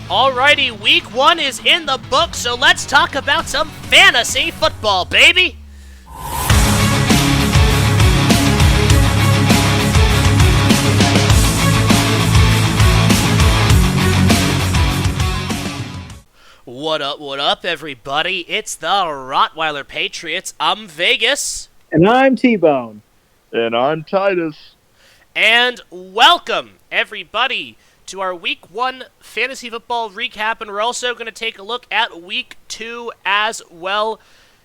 Alrighty, week 1 is in the book, so let's talk about some fantasy football, baby! What up, everybody? It's the Rottweiler Patriots. I'm Vegas. And I'm T-Bone. And I'm Titus. And welcome, everybody, to our Week 1 Fantasy Football recap. And we're also going to take a look at Week 2 as well.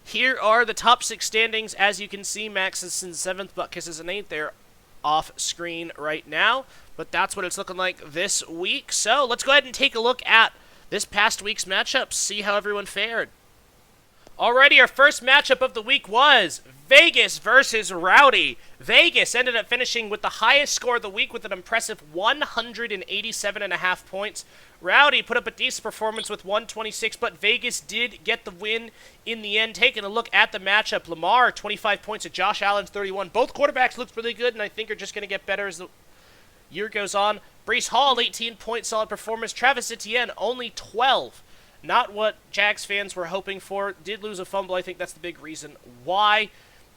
Here are the top 6 standings. As you can see, Max is in 7th, Butkus is in 8th. They're off screen right now. But that's what it's looking like this week. So let's go ahead and take a look at this past week's matchups, see how everyone fared. Alrighty, our first matchup of the week was Vegas versus Rowdy. Vegas ended up finishing with the highest score of the week with an impressive 187.5 points. Rowdy put up a decent performance with 126, but Vegas did get the win in the end. Taking a look at the matchup, Lamar, 25 points, and Josh Allen's 31. Both quarterbacks looked really good, and I think are just going to get better as the year goes on. Breece Hall, 18 points, solid performance. Travis Etienne, only 12. Not what Jags fans were hoping for. Did lose a fumble. I think that's the big reason why.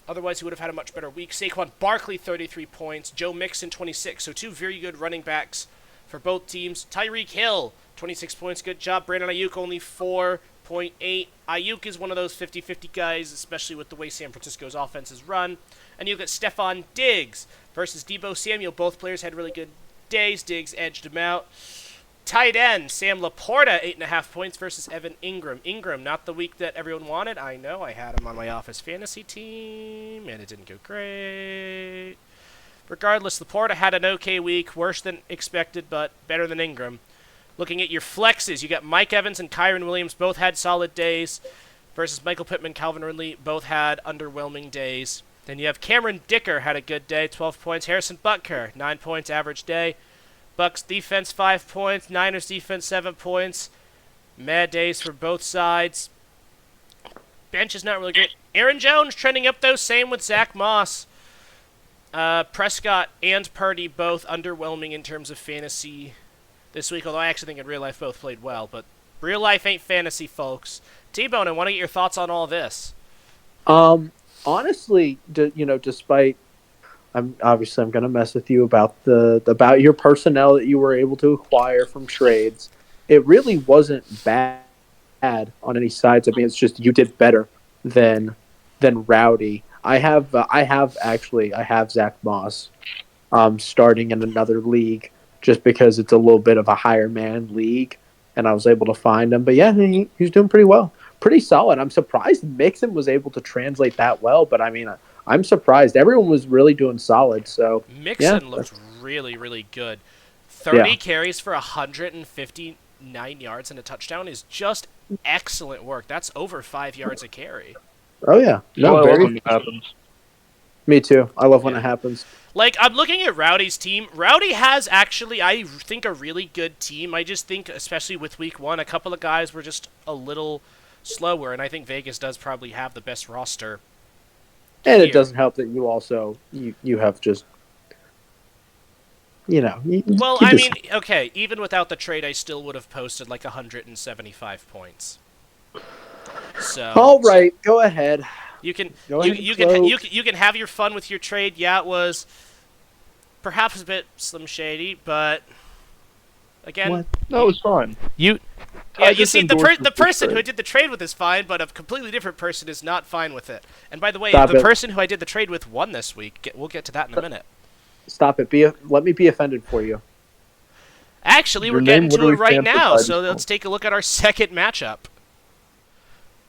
Otherwise, he would have had a much better week. Saquon Barkley, 33 points. Joe Mixon, 26. So two very good running backs for both teams. Tyreek Hill, 26 points. Good job. Brandon Ayuk, only 4.8. Ayuk is one of those 50-50 guys, especially with the way San Francisco's offense is run. And you got Stephon Diggs versus Deebo Samuel. Both players had really good days. Diggs edged him out. Tight end, Sam Laporta, 8.5 points versus Evan Ingram. Ingram, not the week that everyone wanted. I know, I had him on my Office Fantasy team, and it didn't go great. Regardless, Laporta had an okay week, worse than expected, but better than Ingram. Looking at your flexes, you got Mike Evans and Kyron Williams, both had solid days, versus Michael Pittman, Calvin Ridley, both had underwhelming days. Then you have Cameron Dicker, had a good day, 12 points. Harrison Butker, 9 points, average day. Bucks defense, 5 points. Niners defense, 7 points. Mad days for both sides. Bench is not really great. Aaron Jones trending up, though. Same with Zach Moss. Prescott and Purdy both underwhelming in terms of fantasy this week, although I actually think in real life both played well. But real life ain't fantasy, folks. T-Bone, I want to get your thoughts on all this. Honestly, despite I'm going to mess with you about about your personnel that you were able to acquire from trades. It really wasn't bad on any sides. I mean, it's just you did better than Rowdy. I have Zach Moss starting in another league just because it's a little bit of a higher man league, and I was able to find him. But yeah, he's doing pretty well. Pretty solid. I'm surprised Mixon was able to translate that well, but I mean, I'm surprised. Everyone was really doing solid. So Mixon looked really, really good. 30 carries for 159 yards and a touchdown is just excellent work. That's over 5 yards a carry. Oh yeah, no, I love when it happens. Me too. I love when it happens. Like, I'm looking at Rowdy's team. Rowdy has actually, I think, a really good team. I just think, especially with week 1, a couple of guys were just a little slower, and I think Vegas does probably have the best roster. And it doesn't help that you also you have just okay, even without the trade, I still would have posted like 175 points. So all right, go ahead. You can have your fun with your trade. Yeah, it was perhaps a bit slim shady, but again, no, it was fine. You see, the person who I did the trade with is fine, but a completely different person is not fine with it. And by the way, the person who I did the trade with won this week. We'll get to that in a minute. Stop it. Let me be offended for you. Actually, we're getting to it right now, so let's take a look at our second matchup.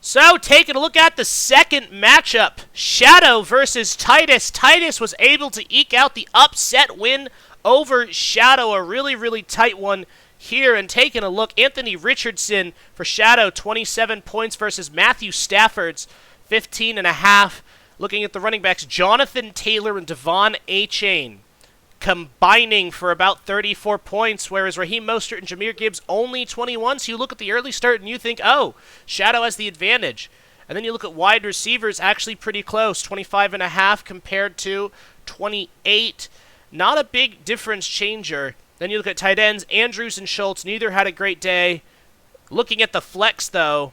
So, taking a look at the second matchup, Shadow versus Titus. Titus was able to eke out the upset win over Shadow, a really, really tight one here. And taking a look, Anthony Richardson for Shadow, 27 points versus Matthew Stafford's 15.5. Looking at the running backs, Jonathan Taylor and Devon Achane combining for about 34 points, whereas Raheem Mostert and Jahmyr Gibbs only 21. So you look at the early start and you think, oh, Shadow has the advantage. And then you look at wide receivers, actually pretty close, 25.5 compared to 28. Not a big difference changer Then you look at tight ends, Andrews and Schultz, neither had a great day. Looking at the flex, though,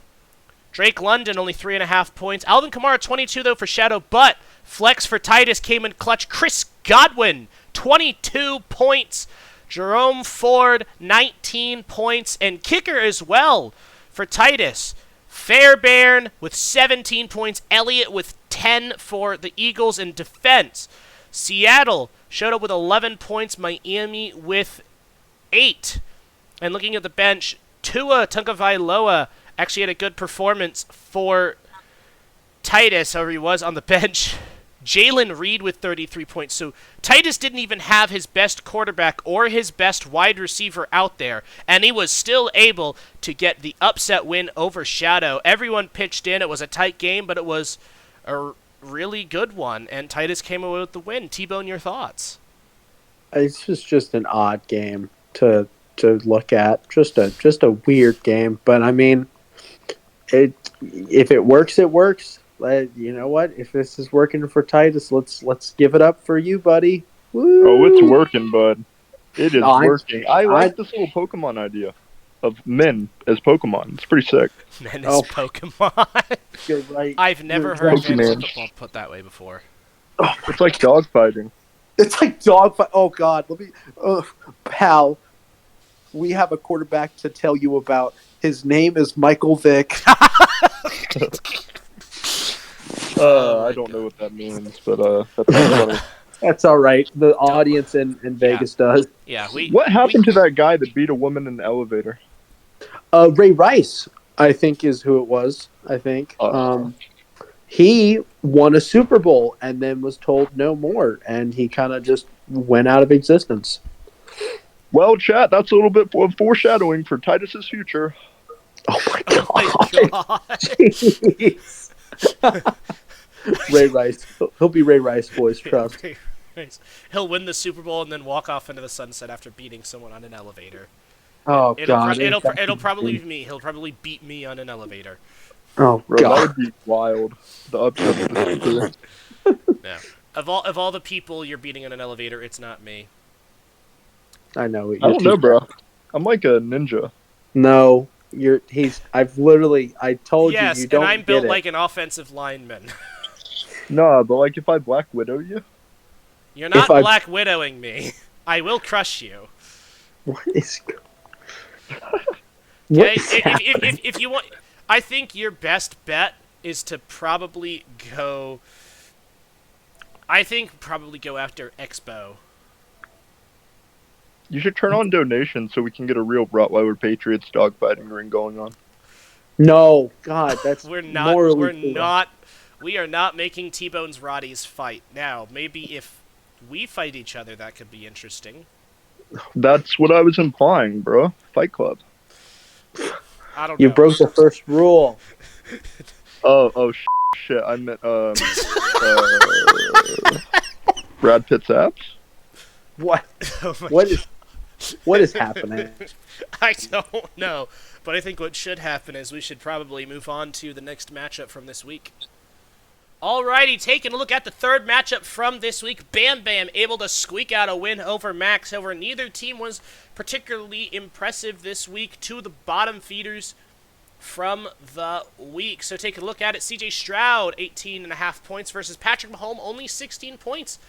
Drake London only 3.5 points. Alvin Kamara 22, though, for Shadow, but flex for Titus came in clutch. Chris Godwin, 22 points. Jerome Ford, 19 points. And kicker as well for Titus. Fairbairn with 17 points. Elliott with 10 for the Eagles in defense. Seattle showed up with 11 points. Miami with 8. And looking at the bench, Tua Tagovailoa actually had a good performance for Titus, however he was on the bench. Jalen Reed with 33 points. So Titus didn't even have his best quarterback or his best wide receiver out there, and he was still able to get the upset win over Shadow. Everyone pitched in. It was a tight game, but it was a really good one, and Titus came away with the win. T-Bone, your thoughts? It's just an odd game to look at. Just a weird game, but I mean, if it works, it works. You know what? If this is working for Titus, let's give it up for you, buddy. Woo! Oh, it's working, bud. It is working. I like this little Pokemon idea of men as Pokemon. It's pretty sick. Men as Pokemon. You're right. I've never heard fantasy football put that way before. Oh, it's like dog fighting. It's like dog fight. Oh God, pal. We have a quarterback to tell you about. His name is Michael Vick. I don't know what that means, but that's funny. That's all right. The audience in Vegas does. Yeah. What happened to that guy that beat a woman in the elevator? Ray Rice, I think, is who it was. I think he won a Super Bowl and then was told no more, and he kind of just went out of existence. Well, chat, that's a little bit of foreshadowing for Titus's future. Oh my God! Oh my God. Jeez. Ray Rice. He'll be Ray Rice, boys. Trust. He'll win the Super Bowl and then walk off into the sunset after beating someone on an elevator. Oh God! It'll probably be me. He'll probably beat me on an elevator. Oh Bro, God! that would be wild. The upset of the No. Of all the people you're beating on an elevator, it's not me. I know. I don't know, bro. I'm like a ninja. No, I told yes, you don't. And I'm built get it. like an offensive lineman. Nah, but like if I Black Widow you. You're not Black Widowing me. I will crush you. What is? Okay, if you want, I think your best bet is to probably go. I think probably go after Expo. You should turn on donations so we can get a real Rottweiler Patriots dogfighting ring going on. No, God, that's we are not making T-Bone's Roddies fight. Now, maybe if we fight each other, that could be interesting. That's what I was implying, bro. Fight Club. I don't know. You broke the first rule. Oh, shit. I meant, Brad Pitt's apps? What? Oh What is happening? I don't know. But I think what should happen is we should probably move on to the next matchup from this week. Alrighty, taking a look at the third matchup from this week. Bam Bam able to squeak out a win over Max. However, neither team was particularly impressive this week. Two of the bottom feeders from the week. So take a look at it. CJ Stroud, 18.5 points versus Patrick Mahomes, only 16 points.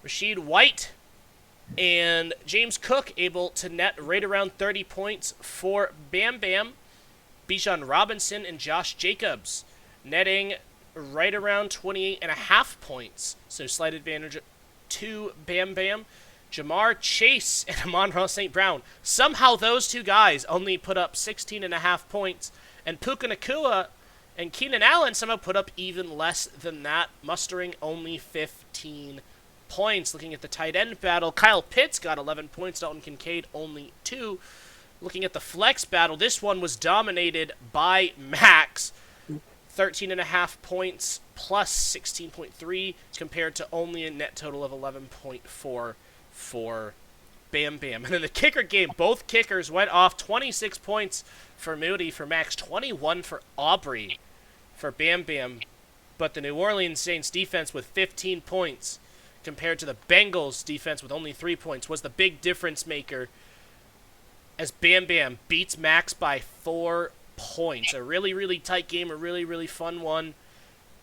Rashid White and James Cook able to net right around 30 points for Bam Bam. Bijan Robinson and Josh Jacobs netting right around 28.5 points. So slight advantage to Bam Bam. Jamar Chase and Amon-Ra St. Brown. Somehow those two guys only put up 16.5 points. And Puka Nacua and Keenan Allen somehow put up even less than that, mustering only 15 points. Looking at the tight end battle, Kyle Pitts got 11 points, Dalton Kincaid only 2. Looking at the flex battle, this one was dominated by Max. 13.5 points plus 16.3 compared to only a net total of 11.4 for Bam Bam. And in the kicker game, both kickers went off. 26 points for Moody for Max, 21 for Aubrey for Bam Bam. But the New Orleans Saints defense with 15 points compared to the Bengals defense with only 3 points, was the big difference maker as Bam Bam beats Max by 4 points. A really, really tight game, a really, really fun one.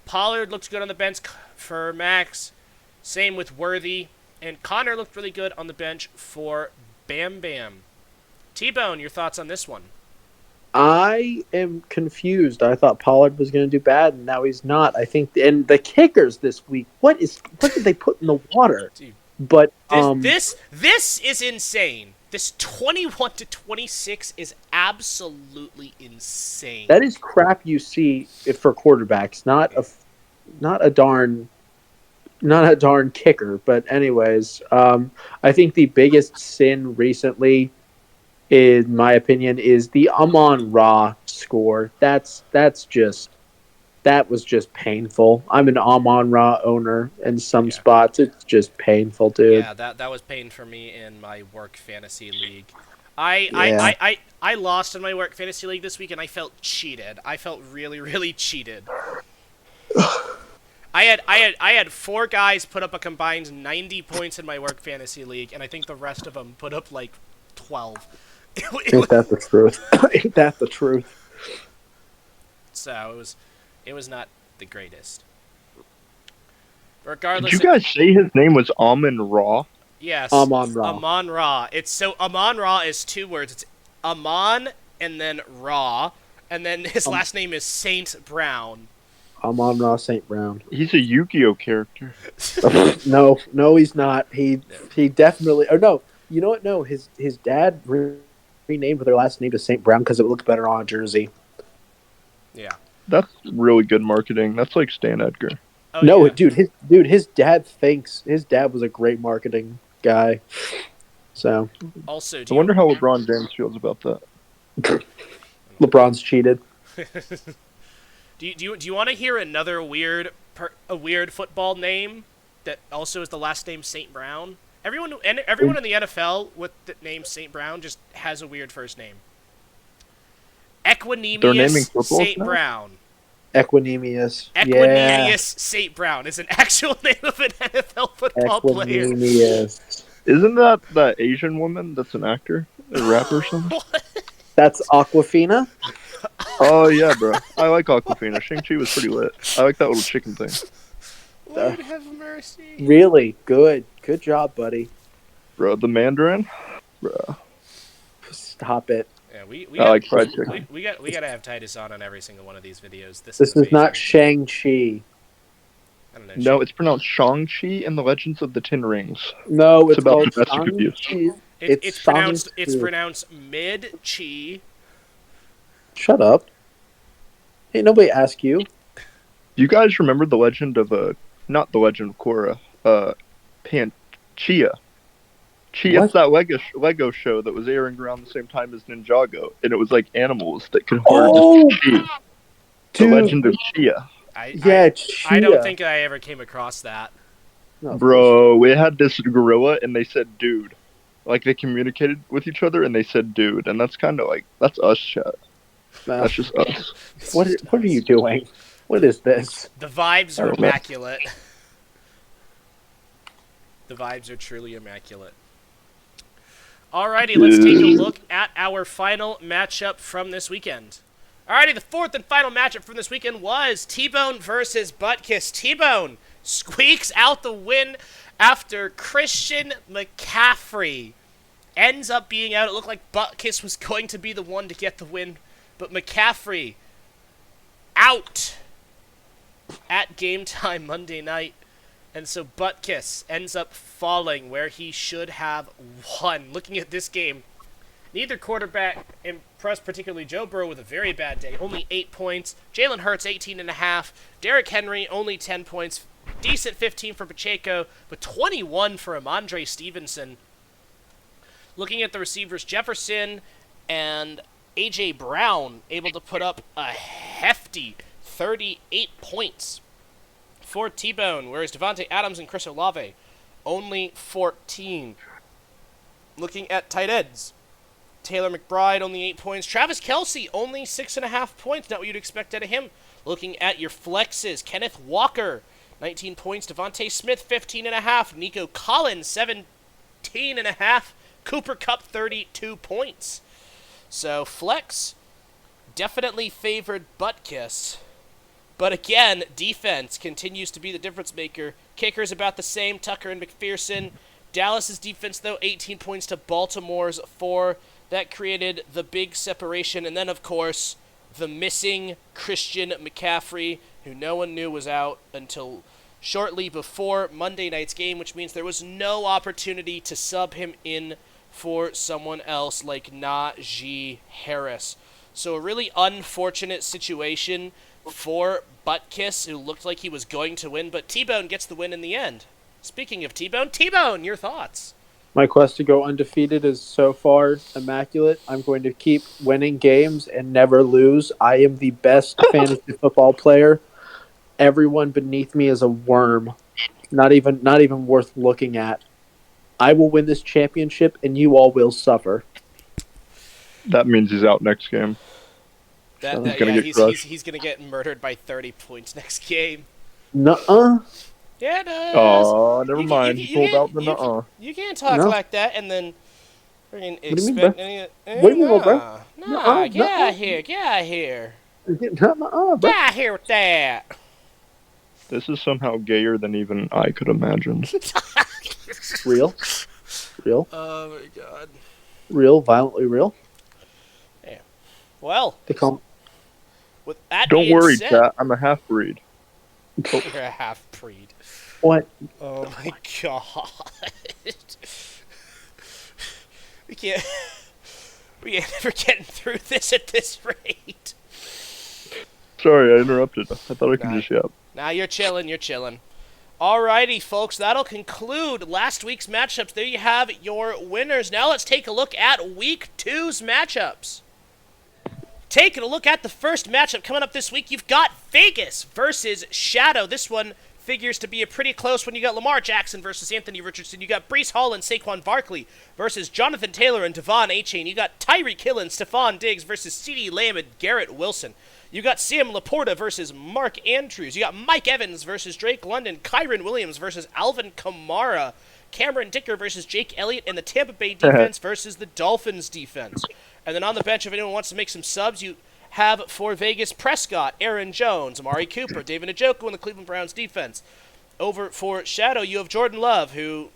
Pollard looked good on the bench for Max. Same with Worthy. And Connor looked really good on the bench for Bam Bam. T-Bone, your thoughts on this one? I am confused. I thought Pollard was going to do bad, and now he's not. I think, and the kickers this week. What did they put in the water? Dude, But this is insane. This 21-26 is absolutely insane. that is crap you see for quarterbacks. Not a darn kicker. But anyways, I think the biggest sin recently, in my opinion, is the Amon-Ra score. That was just painful. I'm an Amon-Ra owner in some spots. It's just painful, dude. Yeah, that was pain for me in my work fantasy league. I lost in my work fantasy league this week, and I felt cheated. I felt really, really cheated. I had 4 guys put up a combined 90 points in my work fantasy league, and I think the rest of them put up like 12. Ain't that the truth? Ain't that the truth? So it was not the greatest. Regardless, Did you guys say his name was Amon-Ra? yes, Amon-Ra. Amon-Ra. Amon-Ra is 2 words. It's Amon and then Ra, and then his last name is Saint Brown. Amon-Ra St. Brown. He's a Yu-Gi-Oh character. No, he's not. He definitely. Oh no, you know what? No, his dad renamed their last name to St. Brown because it looked better on a jersey. Yeah. That's really good marketing. That's like Stan Edgar. Oh, No, yeah. his dad thinks his dad was a great marketing guy. So Also, I wonder how LeBron James feels about that. LeBron's cheated. Do you want to hear another weird football name that also is the last name Saint Brown? Everyone in the NFL with the name Saint Brown just has a weird first name. They're naming Equinemius footballs Saint now? Brown. Equinemius. Equinemius Saint Brown is an actual name of an NFL football player. Equinemius. Isn't that Asian woman that's an actor? A rapper or something? That's Aquafina. Oh, yeah, bro. I like Aquafina. Shang-Chi was pretty lit. I like that little chicken thing. Lord have mercy. Really good. Good job, buddy. Bro, the Mandarin? Bro. Stop it. Yeah, we I got, like fried chicken. we got to have Titus on every single one of these videos. This This is amazing. not Shang-Chi. I don't know. No, it's pronounced Shang-Chi and the Legends of the Ten Rings. No, it's about called domestic abuse. Shang-Chi. It's pronounced Shang-Chi. pronounced mid-chi. Shut up. Ain't nobody ask you. Do you guys remember the legend of not the Legend of Korra, Chia? Chia, it's that Lego show that was airing around the same time as Ninjago, and it was like animals that could harness chi. The Dude. Legend of Chia. Chia. I don't think I ever came across that. No, Bro, we had this gorilla, and they said dude. Like, they communicated with each other, and they said dude, and that's kind of like, that's us, chat. no. That's just us. What are you doing? What is this? The vibes I are don't know. immaculate. The vibes are truly immaculate. Alrighty, let's take a look at our final matchup from this weekend. Alrighty, the fourth and final matchup from this weekend was T-Bone versus Buttkiss. T-Bone squeaks out the win after Christian McCaffrey ends up being out. It looked like Buttkiss was going to be the one to get the win, but McCaffrey out at game time Monday night. And so Buttkiss ends up falling where he should have won. Looking at this game, neither quarterback impressed, particularly Joe Burrow with a very bad day. Only 8 points. Jalen Hurts, 18.5. Derrick Henry, only 10 points. Decent 15 for Pacheco, but 21 for Amandre Stevenson. Looking at the receivers, Jefferson and A.J. Brown able to put up a hefty 38 points for T-Bone, whereas Devontae Adams and Chris Olave, only 14. Looking at tight ends, Taylor McBride, only 8 points. Travis Kelce, only 6.5 points, not what you'd expect out of him. Looking at your flexes, Kenneth Walker, 19 points. Devontae Smith, 15.5. Nico Collins, 17.5. Cooper Kupp, 32 points. So flex definitely favored Butkus. But again, defense continues to be the difference maker. Kickers about the same, Tucker and McPherson. Dallas's defense, though, 18 points to Baltimore's 4. That created the big separation. And then, of course, the missing Christian McCaffrey, who no one knew was out until shortly before Monday night's game, which means there was no opportunity to sub him in for someone else like Najee Harris. So a really unfortunate situation for Butkus, who looked like he was going to win, but T-Bone gets the win in the end. Speaking of T-Bone, your thoughts? My quest to go undefeated is so far immaculate. I'm going to keep winning games and never lose. I am the best fantasy football player. Everyone beneath me is a worm. Not even worth looking at. I will win this championship and you all will suffer. That means he's out next game. He's going to get murdered by 30 points next game. Nuh-uh. Yeah, it does. Oh, never mind. He pulled out the nuh-uh. You can't talk like that and then expect any... What do you mean, bro? Nah, get out of here. Get out of here. Nuh-uh, bro. Get out of here with that. This is somehow gayer than even I could imagine. Real? Oh, my God. Real, violently real? Yeah. Well, They call with that Don't being worry, said, chat. I'm a half-breed. You're a half-breed. what? Oh, my God. We ain't never getting through this at this rate. Sorry, I interrupted. I thought I could just yap. Nah, you're chilling. Alrighty, folks, that'll conclude last week's matchups. There you have your winners. Now let's take a look at Week 2's matchups. Taking a look at the first matchup coming up this week, you've got Vegas versus Shadow. This one figures to be a pretty close one. You got Lamar Jackson versus Anthony Richardson. You got Breece Hall and Saquon Barkley versus Jonathan Taylor and Devon Achane. You got Tyreek Hill and Stephon Diggs versus CeeDee Lamb and Garrett Wilson. You got Sam Laporta versus Mark Andrews. You got Mike Evans versus Drake London. Kyron Williams versus Alvin Kamara. Cameron Dicker versus Jake Elliott. And the Tampa Bay defense versus the Dolphins defense. And then on the bench, if anyone wants to make some subs, you have for Vegas Prescott, Aaron Jones, Amari Cooper, David Njoku in the Cleveland Browns defense. Over for Shadow, you have Jordan Love, who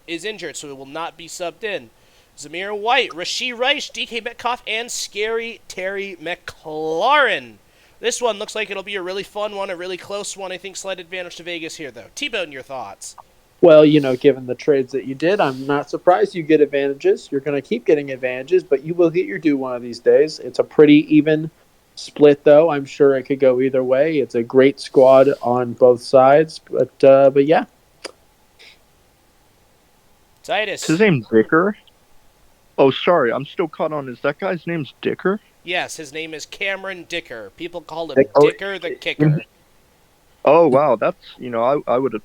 is injured, so he will not be subbed in. Zamir White, Rashee Rice, DK Metcalf, and Scary Terry McLaurin. This one looks like it'll be a really fun one, a really close one. I think slight advantage to Vegas here, though. T-Bone, your thoughts? Well, given the trades that you did, I'm not surprised you get advantages. You're going to keep getting advantages, but you will get your due one of these days. It's a pretty even split, though. I'm sure it could go either way. It's a great squad on both sides, but yeah. Titus. Is his name Dicker? Oh, sorry, I'm still caught on. Is that guy's name's Dicker? Yes, his name is Cameron Dicker. People call him Dicker the Kicker. Oh, wow, that's, I would have,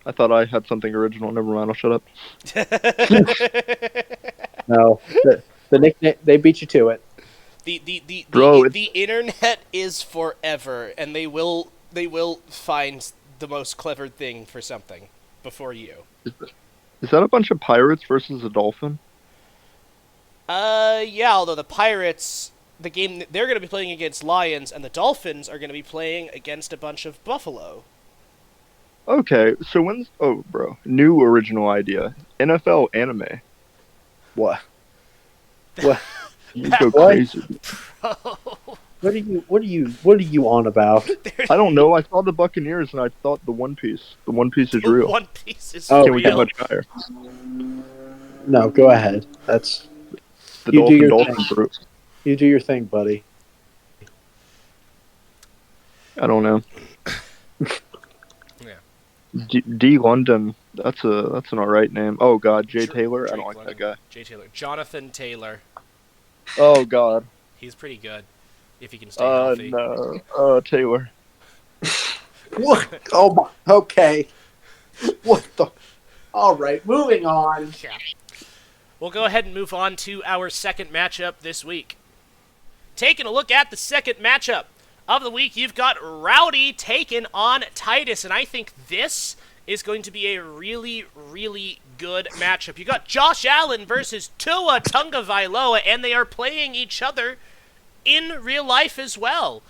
I thought I had something original. Never mind, I'll shut up. No, the nickname, they beat you to it. The internet is forever, and they will find the most clever thing for something before you. Is that a bunch of pirates versus a dolphin? Yeah, although the Pirates, the game they're going to be playing against Lions, and the Dolphins are going to be playing against a bunch of Buffalo. Okay, so new original idea. NFL anime. What? You go crazy. What are you on about? I don't know. I saw the Buccaneers and I thought the One Piece. The One Piece is real. One Piece is Can real. we get much higher? No, go ahead. That's The You do your Dolphin thing. group. you do your thing, buddy. I don't know. Yeah. D. London. That's an alright name. Oh God, Jay Taylor. I don't like that guy. Jay Taylor. Jonathan Taylor. Oh God. He's pretty good if he can stay healthy. No. Taylor. What? Oh my. Okay. What the? All right, moving on. Yeah. We'll go ahead and move on to our second matchup this week. Taking a look at the second matchup, of the week, you've got Rowdy taking on Titus, and I think this is going to be a really, really good matchup. You got Josh Allen versus Tua Tagovailoa, and they are playing each other in real life as well.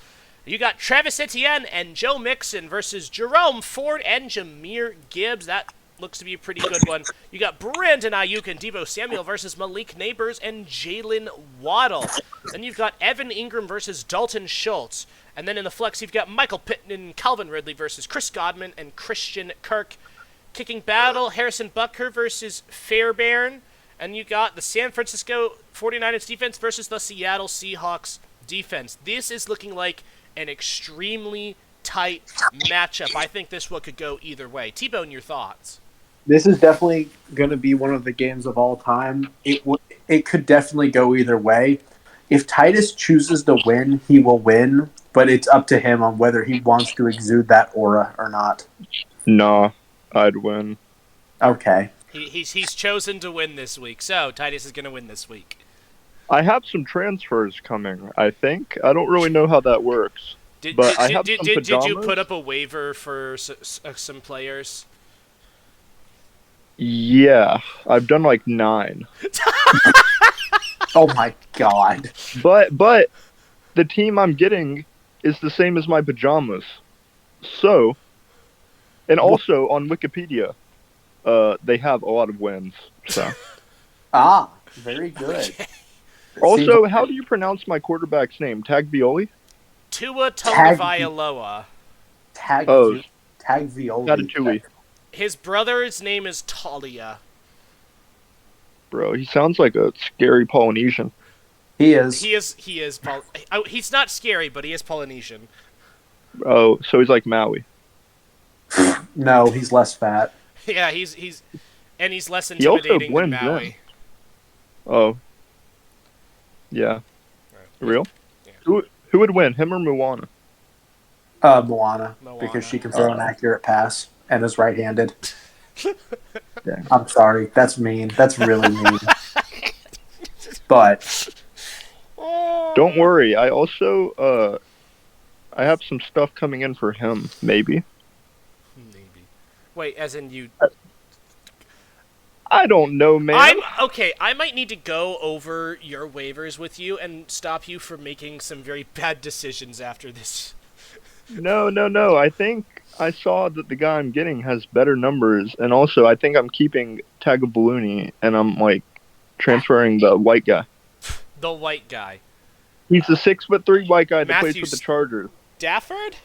You got Travis Etienne and Joe Mixon versus Jerome Ford and Jahmyr Gibbs. That looks to be a pretty good one. You got Brandon Ayuk and Deebo Samuel versus Malik Neighbors and Jalen Waddle. Then you've got Evan Ingram versus Dalton Schultz. And then in the flex, you've got Michael Pittman and Calvin Ridley versus Chris Godwin and Christian Kirk. Kicking battle, Harrison Butker versus Fairbairn. And you got the San Francisco 49ers defense versus the Seattle Seahawks defense. This is looking like an extremely tight matchup. I think this one could go either way. T-Bone, your thoughts? This is definitely going to be one of the games of all time. It could definitely go either way. If Titus chooses to win, he will win, but it's up to him on whether he wants to exude that aura or not. Nah, I'd win. Okay. He's chosen to win this week, so Titus is going to win this week. I have some transfers coming, I think. I don't really know how that works. Did you put up a waiver for some players? Yeah, I've done like 9. Oh my god. But the team I'm getting is the same as my pajamas. So, and also on Wikipedia, they have a lot of wins. So. Very good. Also, how do you pronounce my quarterback's name? Taglioli? Tua Tagovailoa. Taglioli. Taglioli. His brother's name is Talia. Bro, he sounds like a scary Polynesian. He is. He's not scary, but he is Polynesian. Oh, so he's like Maui. No, he's less fat. Yeah, he's less intimidating than Maui. Then. Oh. Yeah. Right. Real? Yeah. Who would win, him or Moana? Moana, because she can throw an accurate pass and is right-handed. Yeah. I'm sorry, that's mean. That's really mean. But don't worry. I also I have some stuff coming in for him. Maybe. Wait, as in you? I don't know, man. I might need to go over your waivers with you and stop you from making some very bad decisions after this. No. I think I saw that the guy I'm getting has better numbers, and also I think I'm keeping Tagovailoa, and I'm like transferring the white guy. The white guy. He's the 6'3" white guy that Matthew plays for the Chargers. Stafford?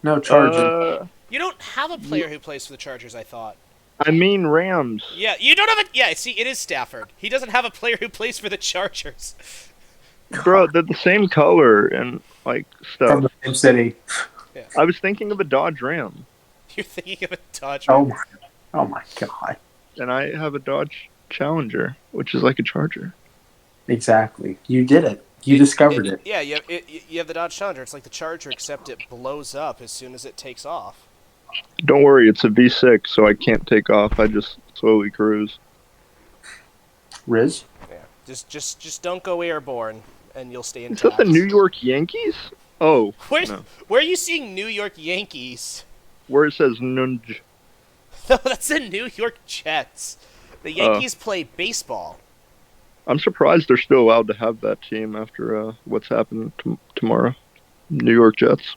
No, Chargers. You don't have a player who plays for the Chargers, I thought. I mean Rams. Yeah, you don't have a... Yeah, see, it is Stafford. He doesn't have a player who plays for the Chargers. Bro, they're the same color and, like, stuff. From the same city. Yeah. I was thinking of a Dodge Ram. You're thinking of a Dodge Ram. Oh my god. And I have a Dodge Challenger, which is like a Charger. Exactly. You did it. You discovered it. Yeah, you have the Dodge Challenger. It's like the Charger, except it blows up as soon as it takes off. Don't worry, it's a V6, so I can't take off. I just slowly cruise. Riz? Yeah. Just don't go airborne, and you'll stay intact. Is that the New York Yankees? Oh, no. Where are you seeing New York Yankees? Where it says Nunj. No, that's the New York Jets. The Yankees play baseball. I'm surprised they're still allowed to have that team after what's happening tomorrow. New York Jets.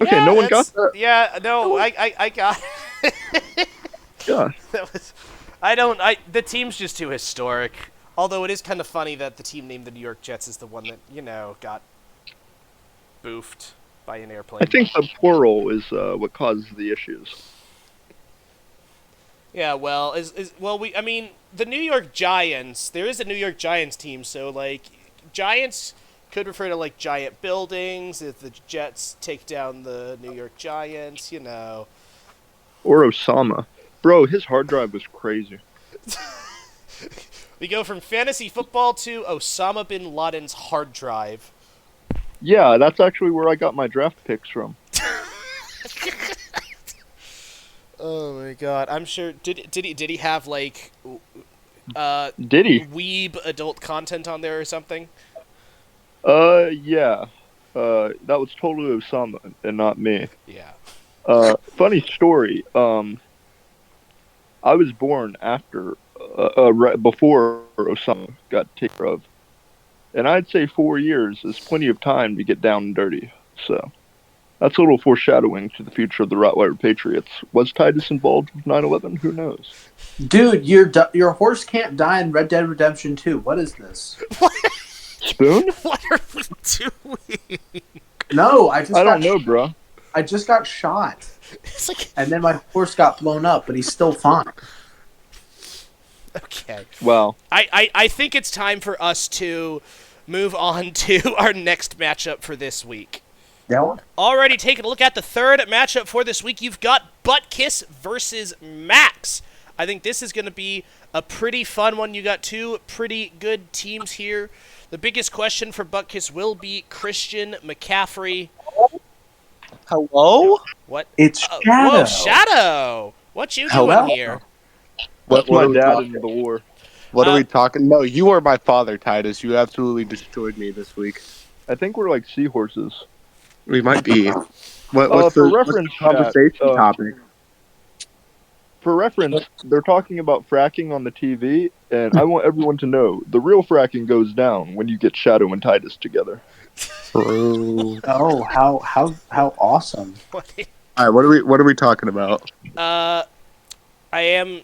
Okay, yeah, no one got that? Yeah, no, I got it. Yeah. The team's just too historic. Although it is kind of funny that the team named the New York Jets is the one that, got boofed by an airplane. I think the plural is what causes the issues. Yeah, well, the New York Giants, there is a New York Giants team, so, like, Giants could refer to, like, giant buildings, if the Jets take down the New York Giants, Or Osama. Bro, his hard drive was crazy. We go from fantasy football to Osama bin Laden's hard drive. Yeah, that's actually where I got my draft picks from. Oh my god! I'm sure. Did he have like? Did he? Weeb adult content on there or something? Yeah. That was totally Osama and not me. Yeah. Funny story. I was born after, right before Osama got taken care of, and I'd say 4 years is plenty of time to get down and dirty. So that's a little foreshadowing to the future of the Rottweiler Patriots. Was Titus involved with 9/11? Who knows? Dude, your horse can't die in Red Dead Redemption 2. What is this? Spoon? What are we doing? No, I don't know, bro. I just got shot, It's like, and then my horse got blown up, but he's still fine. okay. Wow. I think it's time for us to move on to our next matchup for this week. Yeah. Already taking a look at the third matchup for this week, you've got Butkus versus Max. I think this is going to be a pretty fun one. You got two pretty good teams here. The biggest question for Butkus will be Christian McCaffrey. Hello? What? It's Shadow. Whoa, Shadow! What you doing Hello? here? That's What my are we dad talking- in the war. What are we talking? No, you are my father, Titus. You absolutely destroyed me this week. I think we're like seahorses. We might be. What's For the reference, conversation chat, topic? For reference, they're talking about fracking on the TV, and I want everyone to know the real fracking goes down when you get Shadow and Titus together. True. Oh, how awesome! All right, what are we talking about? I am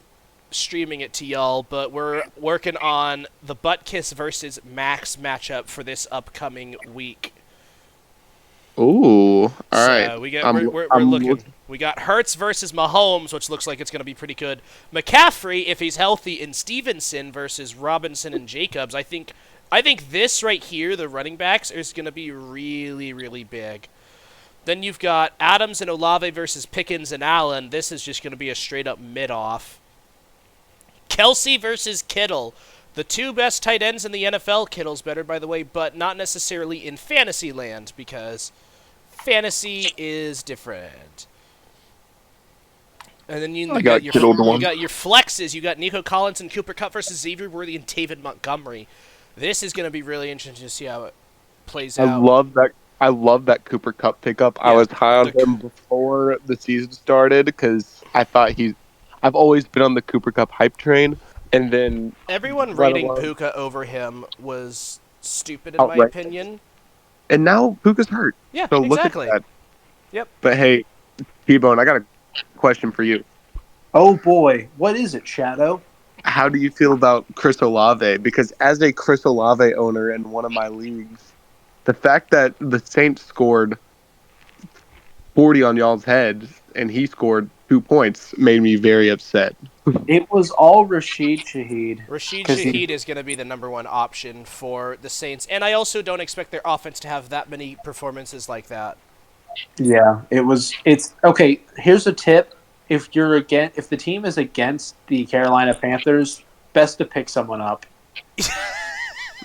streaming it to y'all, but we're working on the Butkus versus Max matchup for this upcoming week. Ooh, all right. So we're I'm looking. We got Hurts versus Mahomes, which looks like it's going to be pretty good. McCaffrey, if he's healthy, and Stevenson versus Robinson and Jacobs. I think this right here, the running backs, is going to be really, really big. Then you've got Adams and Olave versus Pickens and Allen. This is just going to be a straight-up mid-off. Kelsey versus Kittle. The two best tight ends in the NFL. Kittle's better, by the way, but not necessarily in fantasy land, because fantasy is different. And then you got your flexes. You got Nico Collins and Cooper Kupp versus Xavier Worthy and David Montgomery. This is going to be really interesting to see how it plays out. I love that Cooper Kupp pickup. Yeah, I was high on him before the season started because I thought I've always been on the Cooper Kupp hype train, and then Everyone right rating along. Puka over him was stupid in my Outrageous. opinion. And now Puka's hurt. Yeah, So exactly. look at that. Yep. But hey, T-Bone, I got a question for you. Oh boy, what is it, Shadow? How do you feel about Chris Olave? Because as a Chris Olave owner in one of my leagues, the fact that the Saints scored 40 on y'all's head and he scored 2 points made me very upset. It was all Rashid Shaheed. Rashid 'Cause he- Shaheed is going to be the number one option for the Saints, and I also don't expect their offense to have that many performances like that. Yeah, it's okay. Here's a tip: if the team is against the Carolina Panthers, best to pick someone up.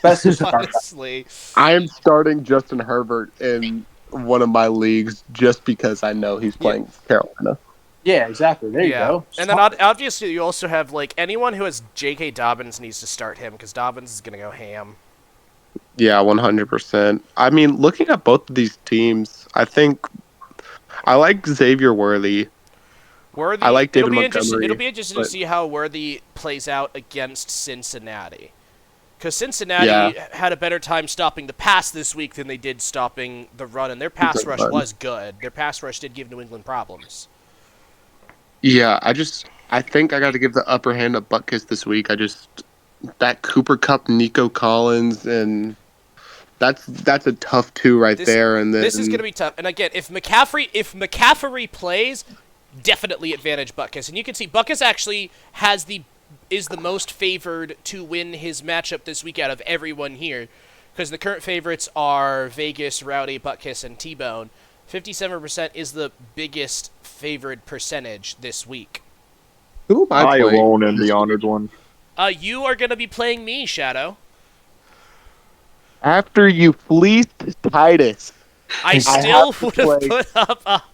Best to start. Honestly, I am starting Justin Herbert in one of my leagues just because I know he's playing Carolina. Yeah, exactly. There you go. And then obviously you also have like anyone who has J.K. Dobbins needs to start him because Dobbins is going to go ham. Yeah, 100%. I mean, looking at both of these teams, I think I like Xavier Worthy. Worthy, I like David It'll Montgomery, be interesting but- to see how Worthy plays out against Cincinnati. Because Cincinnati had a better time stopping the pass this week than they did stopping the run, and their pass rush was good. Their pass rush did give New England problems. Yeah, I think I got to give the upper hand to Butkus this week. That Cooper Kupp, Nico Collins, and that's a tough two there. And then This is going to be tough. And again, if McCaffrey plays, definitely advantage Butkus. And you can see Butkus actually is the most favored to win his matchup this week out of everyone here, because the current favorites are Vegas, Rowdy, Butkus, and T-Bone. 57% is the biggest favored percentage this week. who am I I playing? alone am the honored one. You are going to be playing me, Shadow. After you fleeced Titus. I still have to would have play- put up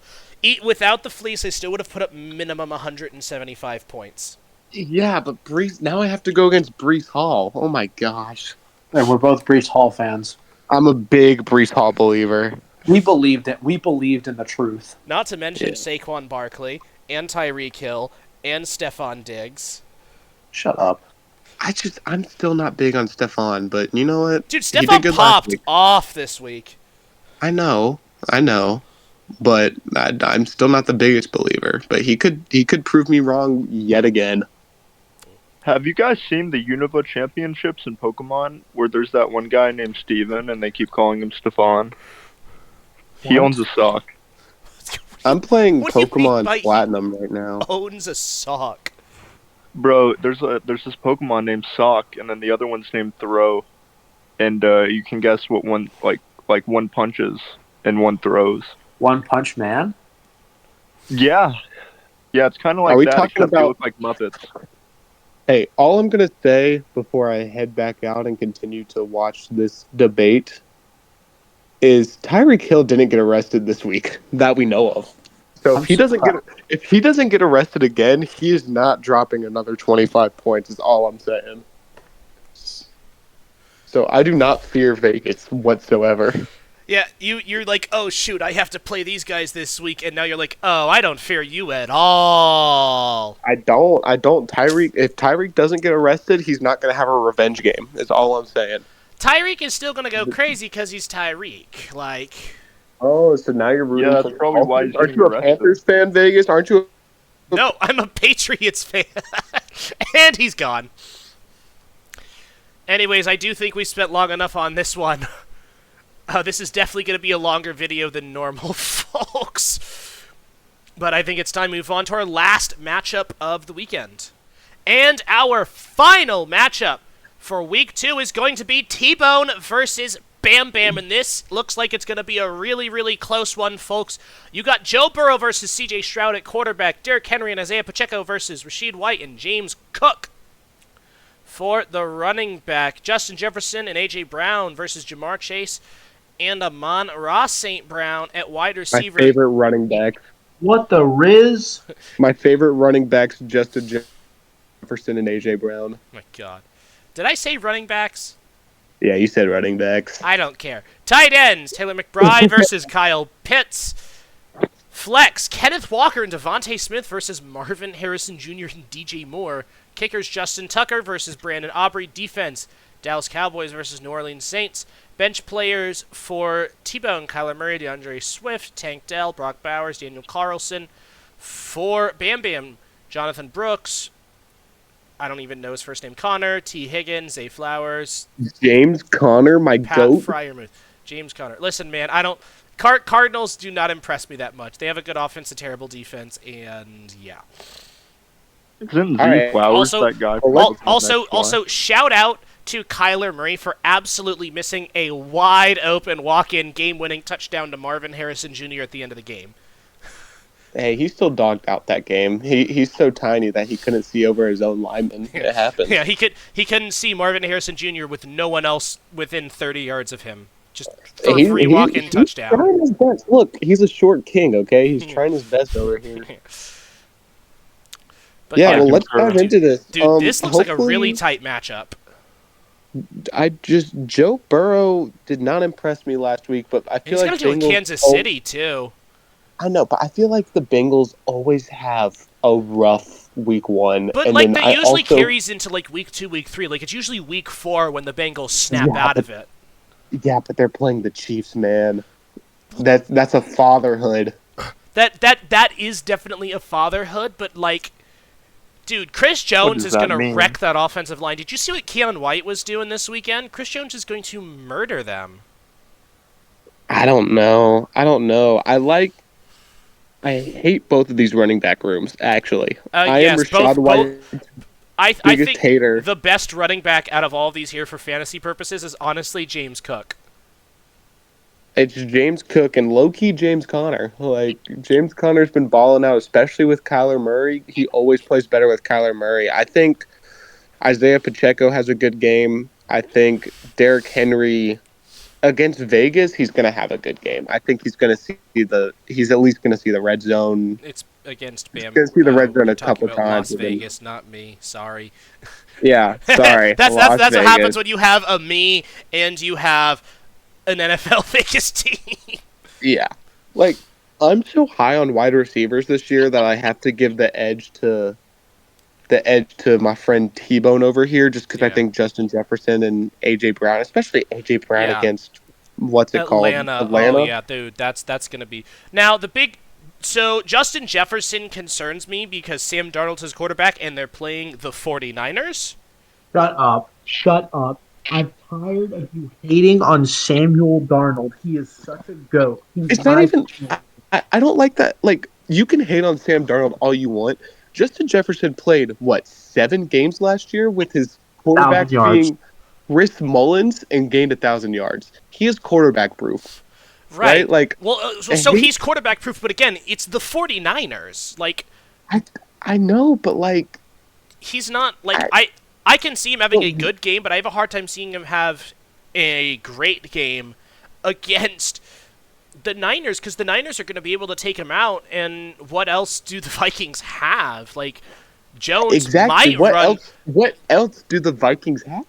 without the fleece. I still would have put up minimum 175 points. Yeah, but Brees. Now I have to go against Brees Hall. Oh my gosh. And we're both Brees Hall fans. I'm a big Brees Hall believer. We believed it. We believed in the truth. Not to mention Yeah. Saquon Barkley and Tyreek Hill and Stephon Diggs. Shut up. I'm still not big on Stephon, but you know what? Dude, He did Stephon good last popped week. off this week. I know, but I'm still not the biggest believer. But he could prove me wrong yet again. Have you guys seen the Unova Championships in Pokemon, where there's that one guy named Steven and they keep calling him Stefan? He What? owns a sock. I'm playing What do you mean Pokemon by- Platinum right now. Owns a sock. Bro, there's this Pokemon named Sock, and then the other one's named Throw, and you can guess what one like one punches and one throws. One Punch Man? Yeah, it's kind of Are like we that. talking Except they about- look like Muppets. Hey, all I'm gonna say before I head back out and continue to watch this debate is Tyreek Hill didn't get arrested this week that we know of. So I'm if he doesn't get arrested again, he is not dropping another 25 points. Is all I'm saying. So I do not fear Vegas whatsoever. Yeah, you're like, oh shoot, I have to play these guys this week, and now you're like, oh, I don't fear you at all. I don't. Tyreek. If Tyreek doesn't get arrested, he's not gonna have a revenge game. Is all I'm saying. Tyreek is still gonna go crazy because he's Tyreek. Like, Oh, so now you're rooting Yeah, for that's probably why he's Aren't getting you a arrested. Panthers fan, Vegas? Aren't you? no, I'm a Patriots fan, and he's gone. Anyways, I do think we spent long enough on this one. This is definitely going to be a longer video than normal, folks. But I think it's time to move on to our last matchup of the weekend. And our final matchup for Week 2 is going to be T-Bone versus Bam Bam. And this looks like it's going to be a really, really close one, folks. You got Joe Burrow versus C.J. Stroud at quarterback. Derrick Henry and Isaiah Pacheco versus Rashid White and James Cook. For the running back, Justin Jefferson and A.J. Brown versus Jamar Chase and Amon-Ra St. Brown at wide My receiver. favorite running back. What the Riz? My favorite running backs: Justin Jefferson and AJ Brown. Oh my God. Did I say running backs? Yeah, you said running backs. I don't care. Tight ends, Taylor McBride versus Kyle Pitts. Flex, Kenneth Walker and Devontae Smith versus Marvin Harrison Jr. and DJ Moore. Kickers, Justin Tucker versus Brandon Aubrey. Defense, Dallas Cowboys versus New Orleans Saints. Bench players for T-Bone, Kyler Murray, DeAndre Swift, Tank Dell, Brock Bowers, Daniel Carlson. For Bam Bam, Jonathan Brooks, I don't even know his first name, Connor, T. Higgins, Zay Flowers, James Conner, my Pat goat. Fryermuth, James Conner. Listen, man, I don't. Cardinals do not impress me that much. They have a good offense, a terrible defense, and yeah. Isn't Z All right. Flowers Also- that guy? Well, from let's- Next Also, Fly? also, shout out to Kyler Murray for absolutely missing a wide open walk-in game-winning touchdown to Marvin Harrison Jr. at the end of the game. Hey, he still dogged out that game. He's so tiny that he couldn't see over his own lineman. It happened. Yeah, he couldn't see Marvin Harrison Jr. with no one else within 30 yards of him. Just for a free walk-in He's touchdown. trying his best. Look, he's a short king. Okay, he's trying his best over here. But Yeah, yeah, well, let's dive dude, into this. Dude, this looks like a really hopefully- tight matchup. Joe Burrow did not impress me last week, but I feel He's like going to do it in Bengals Kansas al- City, too. I know, but I feel like the Bengals always have a rough week one. But, and like, then that I usually also- carries into, like, week 2, week 3. Like, it's usually week 4 when the Bengals snap Yeah, out of it. Yeah, but they're playing the Chiefs, man. That's a fatherhood. That is definitely a fatherhood, but, like, dude, Chris Jones does is that going to mean? wreck that offensive line. Did you see what Keon White was doing this weekend? Chris Jones is going to murder them. I don't know. I hate both of these running back rooms, actually. I am yes, Rashad White's I biggest think hater. the best running back out of all of these here for fantasy purposes is honestly James Cook. It's James Cook and low-key James Conner. Like, James Conner's been balling out, especially with Kyler Murray. He always plays better with Kyler Murray. I think Isaiah Pacheco has a good game. I think Derrick Henry against Vegas, he's going to have a good game. I think he's going to see he's at least going to see the red zone. It's against Bam. gonna see the red zone we're a couple talking about times Las and then- Vegas, not me. Sorry. Yeah, sorry. that's Las what Vegas. happens when you have a me and you have an NFL Vegas team. Yeah. Like, I'm so high on wide receivers this year that I have to give the edge to my friend T-Bone over here, just because I Yeah. think Justin Jefferson and A.J. Brown, especially A.J. Brown Yeah. against, what's it Atlanta. called? Atlanta? Oh yeah, dude, that's gonna be now the big. So Justin Jefferson concerns me because Sam Darnold's his quarterback, and they're playing the 49ers. Shut up. Shut up. I'm tired of you hating on Samuel Darnold. He is such a goat. It's not even. I don't like that. Like, you can hate on Sam Darnold all you want. Justin Jefferson played, 7 games last year with his quarterback 1,000 yards. being Chris Mullins and gained 1,000 yards. He is quarterback proof. Right? Like, well, so he's quarterback proof, but again, it's the 49ers. Like, I know, but like, he's not like I can see him having a good game, but I have a hard time seeing him have a great game against the Niners, because the Niners are going to be able to take him out. And what else do the Vikings have? Like, Jones exactly. might run. What else do the Vikings have?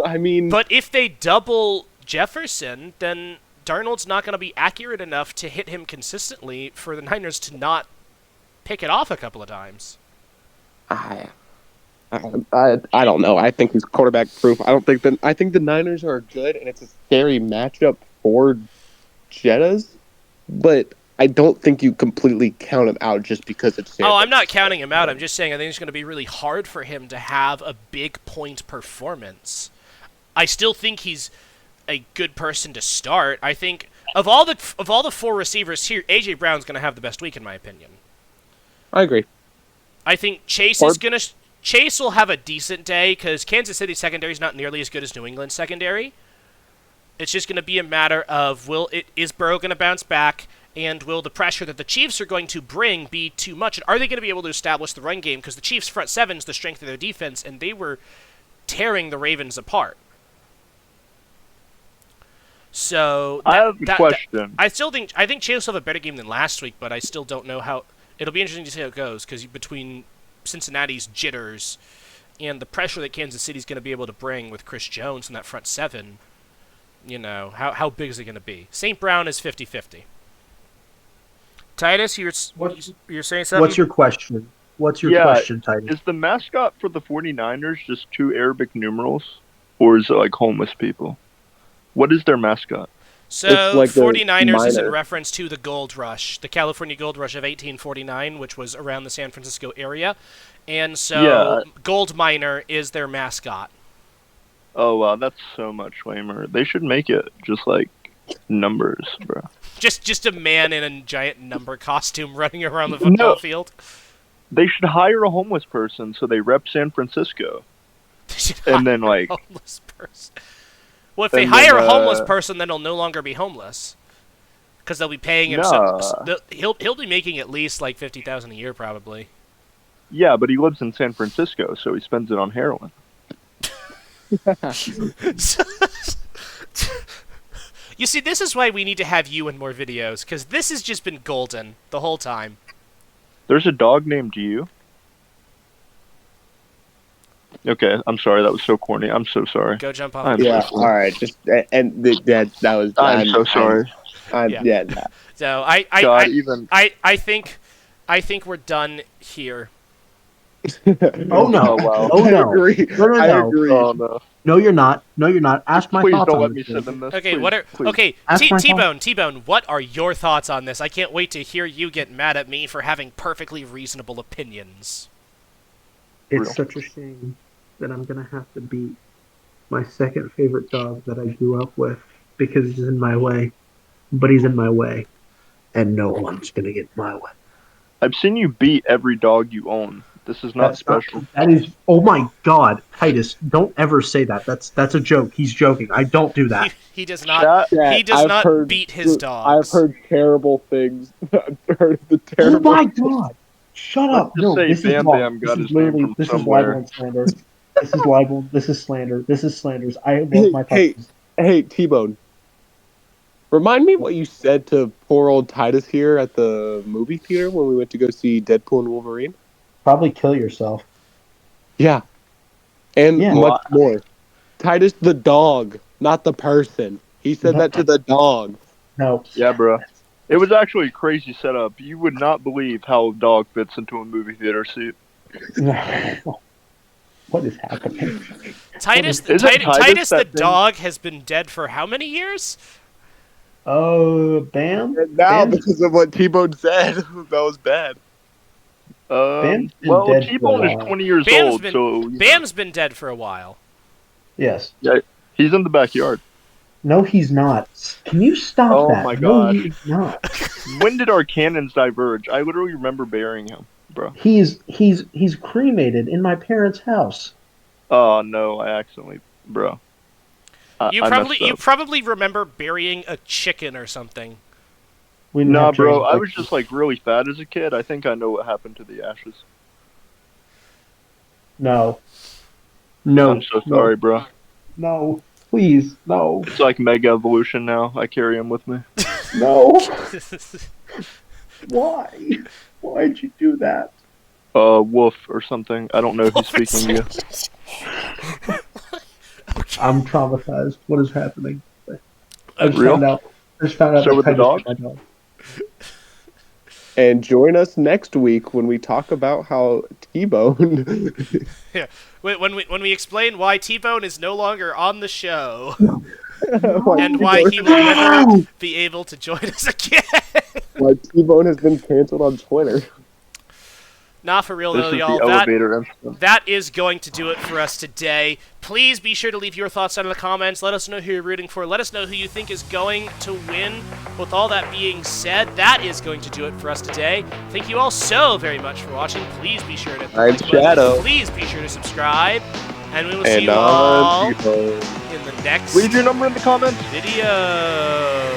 I mean, But if they double Jefferson, then Darnold's not going to be accurate enough to hit him consistently for the Niners to not pick it off a couple of times. I don't know. I think he's quarterback proof. I think the Niners are good, and it's a scary matchup for Jettas, but I don't think you completely count him out just because it's San I'm not Francisco. counting him out. I'm just saying I think it's going to be really hard for him to have a big point performance. I still think he's a good person to start. I think of all the 4 receivers here, A.J. Brown's going to have the best week in my opinion. I agree. I think Chase will have a decent day because Kansas City secondary is not nearly as good as New England secondary. It's just going to be a matter of is Burrow going to bounce back, and will the pressure that the Chiefs are going to bring be too much? And are they going to be able to establish the run game? Because the Chiefs' front seven is the strength of their defense, and they were tearing the Ravens apart. So I have a question. I think Chase will have a better game than last week, but I still don't know how. It'll be interesting to see how it goes because between Cincinnati's jitters and the pressure that Kansas City's going to be able to bring with Chris Jones in that front seven, how big is it going to be? St. Brown is 50-50. Titus, you're saying something? What's your question? What's your question, Titus? Is the mascot for the 49ers just 2 Arabic numerals? Or is it like homeless people? What is their mascot? So, It's like the 49ers is in minor. reference to the Gold Rush, the California Gold Rush of 1849, which was around the San Francisco area. And so, Gold Miner is their mascot. Oh, wow, that's so much lamer. They should make it just like numbers, bro. Just a man in a giant number costume running around the football field. They should hire a homeless person so they rep San Francisco. And then, like... homeless person. Well, if they hire a homeless person, then he'll no longer be homeless. Because they'll be paying him he'll be making at least like $50,000 a year probably. Yeah, but he lives in San Francisco, so he spends it on heroin. You see, this is why we need to have you in more videos, because this has just been golden the whole time. There's a dog named you. Okay, I'm sorry, that was so corny. I'm so sorry. Go jump off. I'm Yeah. so sorry. All right. Just and that was. I'm so sorry. So I think we're done here. Oh no! wow. Oh no! I agree. No, no, I no. agree. Oh, no. No, you're not. No, you're not. Ask my Please thoughts don't on let me this. sit in this. Okay, Please, please. Ask my T-Bone, what are your thoughts on this? I can't wait to hear you get mad at me for having perfectly reasonable opinions. It's Real. such a shame that I'm gonna have to beat my second favorite dog that I grew up with because he's in my way. But he's in my way, and no one's gonna get my way. I've seen you beat every dog you own. This is not special. That is. Oh my God, Titus! Don't ever say that. That's a joke. He's joking. I don't do that. He does not. He does I've not heard- beat his I've dogs. heard terrible things. I've heard the Oh terrible. my God! Shut up! Let's just No, say this is Bam wrong. Bam got This his is literally name from this is somewhere. libel and slander. This is libel. This is slander. This is slanders. I love my Hey, puppies. Hey, T-Bone. Remind me what you said to poor old Titus here at the movie theater when we went to go see Deadpool and Wolverine. Probably kill yourself. Yeah. And Yeah. much more. Titus the dog, not the person. He said that to the dog. No. Yeah, bro. It was actually a crazy setup. You would not believe how a dog fits into a movie theater seat. What is happening? Titus, Isn't Titus the that thing- dog has been dead for how many years? Oh, Bam. And now, Bam? because of what T-Bone said, that was bad. Bam's been Well, dead for a T-Bone is while. 20 years Bam's old, been- so Bam's been dead for a while. Yes. he's in the backyard. No, he's not. Can you stop Oh that? my No, gosh. he's not. When did our cannons diverge? I literally remember burying him, bro. He's cremated in my parents' house. Oh no, I accidentally, bro. You I probably messed you up. probably remember burying a chicken or something. We didn't Nah, have bro. trains I back was then. just like really fat as a kid. I think I know what happened to the ashes. No. I'm so sorry, bro. No. Please, no. It's like Mega Evolution now. I carry him with me. No. Why? Why'd you do that? Wolf or something. I don't know who's speaking to you. I'm traumatized. What is happening? I just Real? found out. I just found out So that with the Titus dog? is my dog. And join us next week when we talk about how T-Bone. When we explain why T-Bone is no longer on the show why and why he will never be able to join us again. Why T-Bone has been canceled on Twitter. Nah, for real This though, is y'all. the elevator incident. That is going to do it for us today. Please be sure to leave your thoughts down in the comments. Let us know who you're rooting for. Let us know who you think is going to win. With all that being said, that is going to do it for us today. Thank you all so very much for watching. Please be sure to hit the I'm like button. Shadow. Please be sure to subscribe. And we will see And you all on T-Bone. in the next Leave your number in the comments. video.